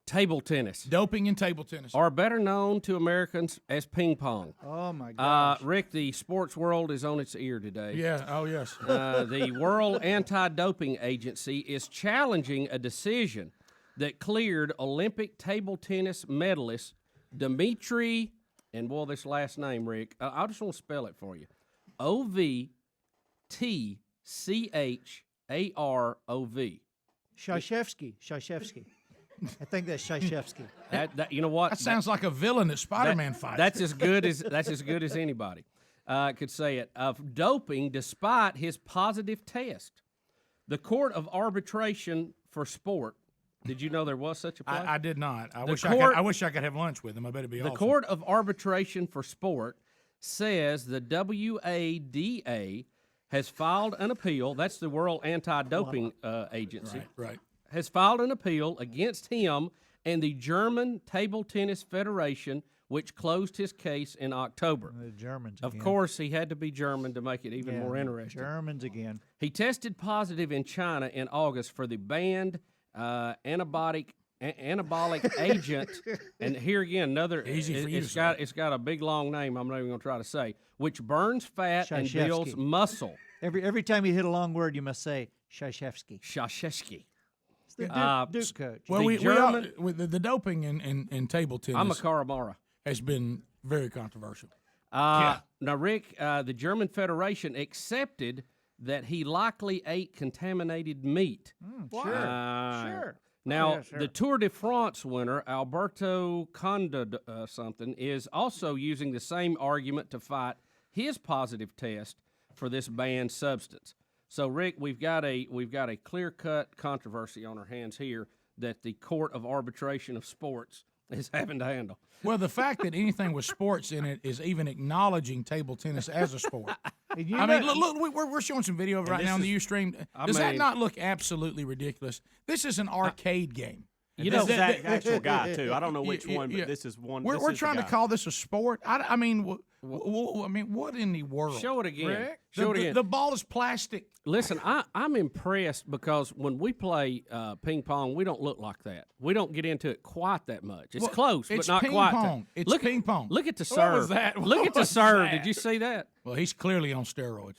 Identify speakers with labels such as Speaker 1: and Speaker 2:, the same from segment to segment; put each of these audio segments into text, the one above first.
Speaker 1: Table tennis.
Speaker 2: Doping in table tennis.
Speaker 1: Or better known to Americans as ping pong.
Speaker 3: Oh, my gosh.
Speaker 1: Rick, the sports world is on its ear today.
Speaker 2: Yeah, oh, yes.
Speaker 1: The World Anti-Doping Agency is challenging a decision that cleared Olympic table tennis medalist Dmitry, and boy, this last name, Rick, I just want to spell it for you. Ovtcharov.
Speaker 3: Shashevsky. I think that's Shashevsky.
Speaker 1: You know what?
Speaker 2: That sounds like a villain that Spider-Man fights.
Speaker 1: That's as good as anybody could say it. Of doping despite his positive test. The Court of Arbitration for Sport. Did you know there was such a place?
Speaker 2: I did not. I wish I could have lunch with him. I bet it'd be awesome.
Speaker 1: The Court of Arbitration for Sport says the WADA has filed an appeal. That's the World Anti-Doping Agency.
Speaker 2: Right.
Speaker 1: Has filed an appeal against him and the German Table Tennis Federation, which closed his case in October.
Speaker 3: The Germans
Speaker 1: again. Of course, he had to be German to make it even more interesting.
Speaker 3: Germans again.
Speaker 1: He tested positive in China in August for the banned anabolic agent, and here again another. It's got a big long name. I'm not even going to try to say, which burns fat and builds muscle.
Speaker 3: Every time you hit a long word, you must say Shashevsky.
Speaker 1: Shashevsky.
Speaker 3: The Duke coach.
Speaker 2: Well, the doping in table tennis.
Speaker 1: I'm a Karamara.
Speaker 2: Has been very controversial.
Speaker 1: Now, Rick, the German Federation accepted that he likely ate contaminated meat.
Speaker 3: Sure.
Speaker 1: Now, the Tour de France winner, Alberto Conda is also using the same argument to fight his positive test for this banned substance. So, Rick, we've got a clear-cut controversy on our hands here that the Court of Arbitration of Sports is having to handle.
Speaker 2: Well, the fact that anything with sports in it is even acknowledging table tennis as a sport. Look, we're showing some video of it right now on the Ustream. Does that not look absolutely ridiculous? This is an arcade game.
Speaker 4: This is the actual guy, too. I don't know which one, but this is one.
Speaker 2: We're trying to call this a sport. I mean, what in the world?
Speaker 1: Show it again.
Speaker 2: Rick?
Speaker 1: Show it again.
Speaker 2: The ball is plastic.
Speaker 1: Listen, I'm impressed because when we play ping pong, we don't look like that. We don't get into it quite that much. It's close, but not quite.
Speaker 2: It's ping pong.
Speaker 1: Look at the serve.
Speaker 4: What was that?
Speaker 1: Look at the serve. Did you see that?
Speaker 2: Well, he's clearly on steroids.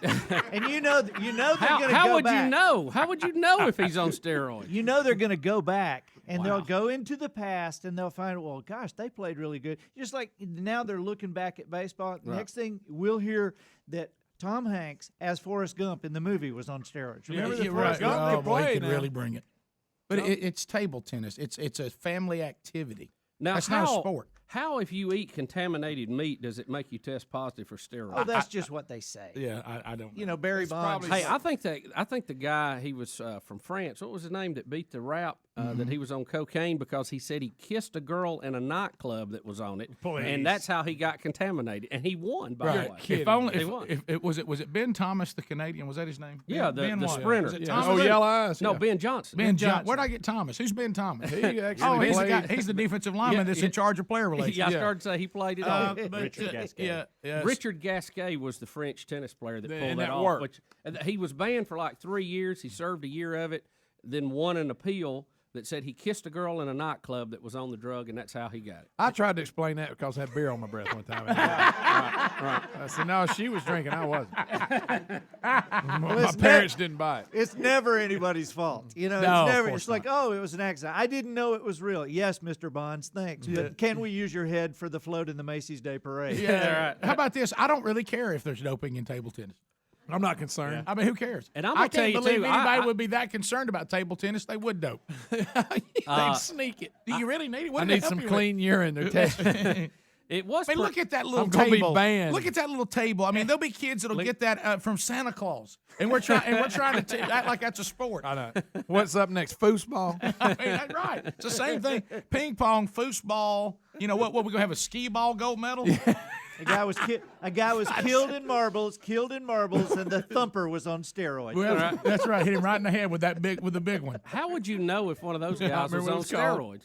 Speaker 3: And you know they're going to go back.
Speaker 1: How would you know? How would you know if he's on steroids?
Speaker 3: You know they're going to go back, and they'll go into the past, and they'll find, well, gosh, they played really good. Just like now they're looking back at baseball. Right. Next thing we'll hear that Tom Hanks, as Forrest Gump in the movie, was on steroids. Remember the Forrest Gump?
Speaker 2: Oh, boy, he could really bring it. But it's table tennis. It's a family activity.
Speaker 1: Now,
Speaker 2: that's not a sport.
Speaker 1: How, if you eat contaminated meat, does it make you test positive for steroids?
Speaker 3: Oh, that's just what they say.
Speaker 2: Yeah, I don't know.
Speaker 3: You know, Barry Bonds.
Speaker 1: Hey, I think the guy, he was from France. What was his name that beat the rap that he was on cocaine because he said he kissed a girl in a nightclub that was on it, and that's how he got contaminated, and he won. By the way,
Speaker 2: if only was it Ben Thomas, the Canadian? Was that his name?
Speaker 1: Yeah, the sprinter.
Speaker 2: Was it Thomas?
Speaker 5: Yellow Eyes.
Speaker 1: No, Ben Johnson.
Speaker 2: Ben Johnson. Where'd I get Thomas? Who's Ben Thomas?
Speaker 5: He actually
Speaker 2: he's the defensive lineman that's in charge of player relations.
Speaker 1: Yeah, I started to say he played it off.
Speaker 4: Richard Gasquet.
Speaker 1: Richard Gasquet was the French tennis player that pulled that
Speaker 5: off.
Speaker 1: Which, he was banned for like 3 years. He served a year of it, then won an appeal that said he kissed a girl in a nightclub that was on the drug, and that's how he got it.
Speaker 5: I tried to explain that because I had beer on my breath one time. right. I said, no, she was drinking. I wasn't. My parents didn't buy it.
Speaker 3: It's never anybody's fault. You know,
Speaker 2: No,
Speaker 3: it's
Speaker 2: of
Speaker 3: never.
Speaker 2: course
Speaker 3: It's like, oh, it was an accident. I didn't know it was real. Yes, Mr. Bonds, thanks. But can we use your head for the float in the Macy's Day Parade?
Speaker 2: Yeah, right. How about this? I don't really care if there's doping in table tennis.
Speaker 5: I'm not concerned.
Speaker 2: I mean, who cares?
Speaker 1: And I'm gonna tell you
Speaker 2: can't believe
Speaker 1: too,
Speaker 2: anybody would be that concerned about table tennis. They would dope. They'd sneak it. Do you really need it?
Speaker 5: I need some clean urine. They're testing.
Speaker 1: It was.
Speaker 2: I mean, look at that little
Speaker 5: I'm gonna
Speaker 2: table.
Speaker 5: be banned.
Speaker 2: Look at that little table. I mean, there'll be kids that'll get that from Santa Claus, and we're trying to act like that's a sport.
Speaker 5: I know. What's up next? Foosball.
Speaker 2: I mean, that's right. It's the same thing. Ping pong, foosball. You know what? We're gonna have a skee ball gold medal.
Speaker 3: A guy was killed in marbles, and the thumper was on steroids.
Speaker 2: Well, that's right. Hit him right in the head with the big one.
Speaker 1: How would you know if one of those guys was on steroids?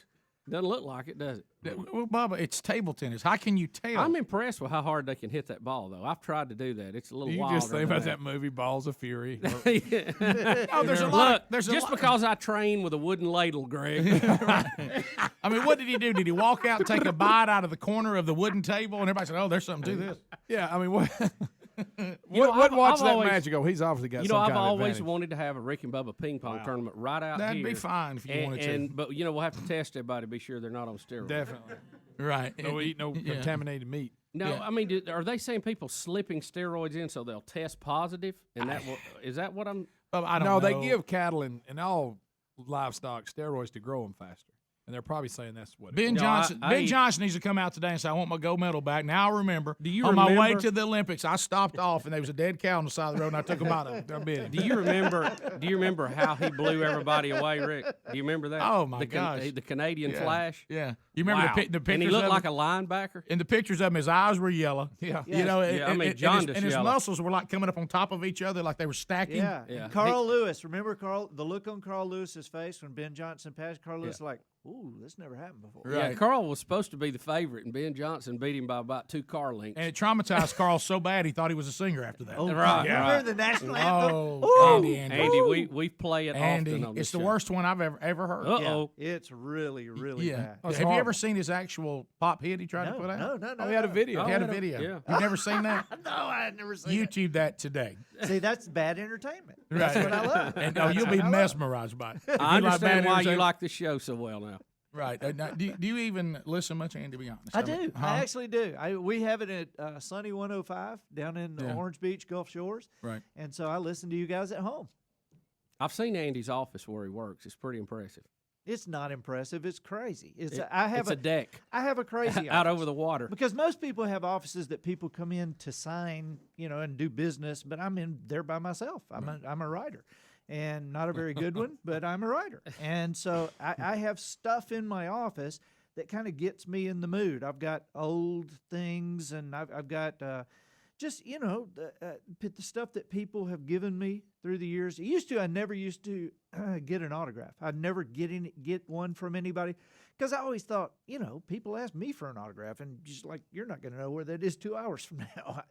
Speaker 1: Doesn't look like it, does it?
Speaker 2: Well, Bubba, it's table tennis. How can you tell?
Speaker 1: I'm impressed with how hard they can hit that ball, though. I've tried to do that. It's a little
Speaker 5: You
Speaker 1: wilder
Speaker 5: just think
Speaker 1: than
Speaker 5: about that movie, Balls of Fury.
Speaker 2: Oh, there's a lot.
Speaker 1: Look, just because I train with a wooden ladle, Greg.
Speaker 2: I mean, what did he do? Did he walk out and take a bite out of the corner of the wooden table, and everybody said, "Oh, there's something to this"?
Speaker 5: Yeah, I mean, what?
Speaker 1: know,
Speaker 5: What watch
Speaker 1: I've
Speaker 5: that
Speaker 1: always-
Speaker 5: match and go, he's obviously got
Speaker 1: You
Speaker 5: some
Speaker 1: know, I've
Speaker 5: kind of
Speaker 1: always
Speaker 5: advantage.
Speaker 1: wanted to have a Rick and Bubba ping pong tournament right out
Speaker 2: That'd
Speaker 1: here.
Speaker 2: be fine if you wanted to.
Speaker 1: But we'll have to test everybody to be sure they're not on steroids.
Speaker 5: Definitely.
Speaker 2: Right.
Speaker 5: No eat no contaminated meat.
Speaker 1: No,
Speaker 2: Yeah.
Speaker 1: I mean, are they saying people slipping steroids in so they'll test positive? And is that what I'm?
Speaker 2: Bubba, I don't
Speaker 5: No,
Speaker 2: know.
Speaker 5: they give cattle and all livestock steroids to grow them faster. And they're probably saying that's what it
Speaker 2: Ben
Speaker 5: is.
Speaker 2: Johnson.
Speaker 1: I
Speaker 2: Ben
Speaker 1: eat-
Speaker 2: Johnson needs to come out today and say, "I want my gold medal back." Now I remember.
Speaker 1: Do you
Speaker 2: on my way
Speaker 1: remember-
Speaker 2: to the Olympics, I stopped off and there was a dead cow on the side of the road, and I took him out of a bit.
Speaker 1: Do you remember how he blew everybody away, Rick? Do you remember that?
Speaker 2: Oh, my
Speaker 1: the
Speaker 2: gosh.
Speaker 1: The Canadian
Speaker 2: Yeah.
Speaker 1: Flash.
Speaker 2: Yeah, you remember
Speaker 1: Wow.
Speaker 2: the pictures?
Speaker 1: And he looked
Speaker 2: of
Speaker 1: like
Speaker 2: him?
Speaker 1: a linebacker.
Speaker 2: In the pictures of him, his eyes were yellow.
Speaker 5: Yeah.
Speaker 2: You know,
Speaker 1: Yeah, I mean,
Speaker 2: and
Speaker 1: jaundice
Speaker 2: his
Speaker 1: yellow.
Speaker 2: muscles were like coming up on top of each other, like they were stacking.
Speaker 3: Yeah.
Speaker 1: Yeah.
Speaker 3: And Carl Lewis. Remember the look on Carl Lewis's face when Ben Johnson passed? Carl Lewis was like, ooh, this never happened before.
Speaker 1: Yeah,
Speaker 2: Right.
Speaker 1: Carl was supposed to be the favorite, and Ben Johnson beat him by about 2 car lengths.
Speaker 2: And it traumatized Carl so bad he thought he was a singer after that.
Speaker 3: Oh,
Speaker 1: Right,
Speaker 3: you
Speaker 1: right.
Speaker 3: remember the national anthem?
Speaker 2: Oh, Andy.
Speaker 1: Andy, we play it
Speaker 2: Andy,
Speaker 1: often on this
Speaker 2: it's the
Speaker 1: show.
Speaker 2: worst one I've ever heard.
Speaker 1: Uh-oh.
Speaker 3: Yeah, it's really, really
Speaker 2: Yeah.
Speaker 3: bad.
Speaker 5: That's
Speaker 2: Have you ever
Speaker 5: horrible.
Speaker 2: seen his actual pop hit he tried to
Speaker 3: No,
Speaker 2: put out?
Speaker 3: no.
Speaker 5: Oh, he had a video.
Speaker 2: He had a
Speaker 1: Oh,
Speaker 2: video.
Speaker 1: yeah.
Speaker 2: You've never seen that?
Speaker 3: No, I had never seen it.
Speaker 2: YouTube that today.
Speaker 3: See, that's bad entertainment.
Speaker 2: Right.
Speaker 3: That's what I love.
Speaker 2: And you'll be mesmerized by it. If
Speaker 1: I
Speaker 2: you like bad
Speaker 1: understand why you
Speaker 2: entertainment-
Speaker 1: like this show so well now.
Speaker 2: Right. Now, do you even listen much, Andy, to be honest?
Speaker 3: I do.
Speaker 2: Huh?
Speaker 3: I actually do. We have it at Sunny 105 down in
Speaker 2: Yeah.
Speaker 3: Orange Beach, Gulf Shores.
Speaker 2: Right.
Speaker 3: And so I listen to you guys at home.
Speaker 1: I've seen Andy's office where he works. It's pretty impressive.
Speaker 3: It's not impressive. It's crazy. It's
Speaker 1: It's
Speaker 3: a
Speaker 1: a deck
Speaker 3: I have a crazy
Speaker 1: out
Speaker 3: office.
Speaker 1: over the water.
Speaker 3: Because most people have offices that people come in to sign, and do business, but I'm in there by myself. I'm a writer, and not a very good one, but I'm a writer. And so I have stuff in my office that kind of gets me in the mood. I've got old things, and I've got just the stuff that people have given me through the years. I never used to get an autograph. I'd never get one from anybody because I always thought, people ask me for an autograph, and just like you're not going to know where that is 2 hours from now.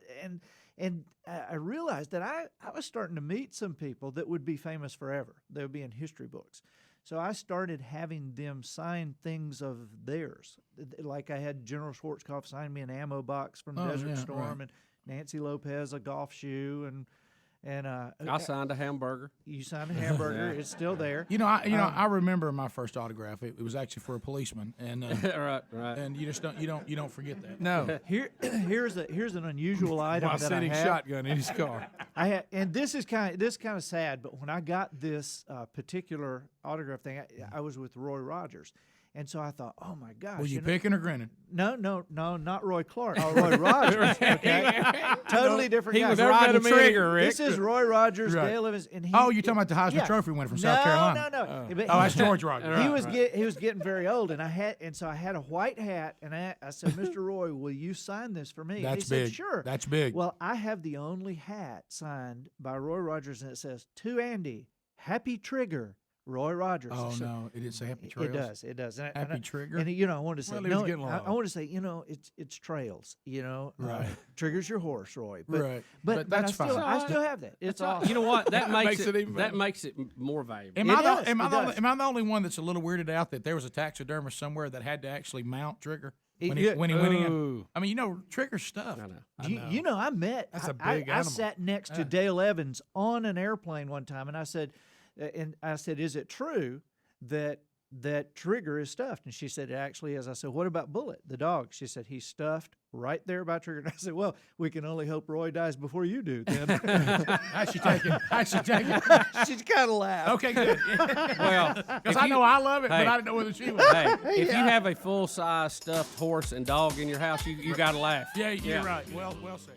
Speaker 3: And I realized that I was starting to meet some people that would be famous forever. They would be in history books. So I started having them sign things of theirs. Like I had General Schwarzkopf sign me an ammo box from Desert Storm, and Nancy Lopez a golf shoe, and
Speaker 1: I signed a hamburger.
Speaker 3: you signed a hamburger. It's still there.
Speaker 2: I remember my first autograph. It was actually for a policeman, and
Speaker 1: right.
Speaker 2: and you just don't forget that.
Speaker 5: No.
Speaker 3: Here's an unusual item
Speaker 5: While
Speaker 3: that I
Speaker 5: sitting
Speaker 3: have.
Speaker 5: shotgun in his car.
Speaker 3: I had, and this is kind of sad, but when I got this particular autograph thing, I was with Roy Rogers, and so I thought, oh my gosh,
Speaker 2: Were you picking or grinning?
Speaker 3: No, not Roy Clark. Oh, Roy Rogers. Okay, totally different
Speaker 1: He
Speaker 3: guy.
Speaker 1: was
Speaker 5: Never met
Speaker 1: riding
Speaker 5: a man-
Speaker 1: trigger, Rick.
Speaker 3: This is Roy Rogers,
Speaker 2: Right.
Speaker 3: Dale Evans, and he.
Speaker 2: Oh, you're talking about the Heisman
Speaker 3: yeah.
Speaker 2: Trophy winner from South Carolina.
Speaker 3: No. But
Speaker 2: Oh,
Speaker 3: he-
Speaker 2: that's George Rogers.
Speaker 3: He was getting very old, and so I had a white hat, and I said, Mr. Roy, will you sign this for me?
Speaker 2: That's
Speaker 3: he
Speaker 2: big.
Speaker 3: said, sure.
Speaker 2: That's big.
Speaker 3: Well, I have the only hat signed by Roy Rogers, and it says, to Andy, Happy Trigger, Roy Rogers.
Speaker 2: Oh
Speaker 3: So-
Speaker 2: no, it didn't say Happy Trails.
Speaker 3: It does. And
Speaker 2: Happy
Speaker 3: I,
Speaker 2: Trigger?
Speaker 3: And I wanted to say,
Speaker 5: Well, he was
Speaker 3: no,
Speaker 5: getting
Speaker 3: I
Speaker 5: along.
Speaker 3: want to say, it's trails.
Speaker 2: Right.
Speaker 3: Trigger's your horse, Roy. But,
Speaker 2: Right.
Speaker 3: But,
Speaker 2: But that's
Speaker 3: I still,
Speaker 2: fine.
Speaker 3: I still have that. It's awesome.
Speaker 1: You know what? That makes
Speaker 5: Makes it even better.
Speaker 1: makes it more valuable.
Speaker 2: Am
Speaker 3: It
Speaker 2: I
Speaker 3: does,
Speaker 2: the, am, I
Speaker 3: it
Speaker 2: the only,
Speaker 3: does.
Speaker 2: am I the only one that's a little weirded out that there was a taxidermist somewhere that had to actually mount Trigger when
Speaker 3: Yeah.
Speaker 2: he went in?
Speaker 1: Ooh.
Speaker 2: I mean, Trigger's stuff.
Speaker 1: I know.
Speaker 3: I met.
Speaker 5: That's a
Speaker 3: I
Speaker 5: big animal.
Speaker 3: sat next to Dale Evans on an airplane one time, and I said, "Is it true that Trigger is stuffed?" And she said, "It actually is." I said, "What about Bullet, the dog?" She said, "He's stuffed right there by Trigger." And I said, "Well, we can only hope Roy dies before you do." Then
Speaker 2: I should take it.
Speaker 3: she kind of laughed.
Speaker 2: Okay, good.
Speaker 1: Well,
Speaker 2: Because I know I love it, but
Speaker 1: Hey.
Speaker 2: I didn't know whether she was.
Speaker 1: hey, if you have a full size stuffed horse and dog in your house, you got to laugh.
Speaker 2: Yeah, you're right. Well said.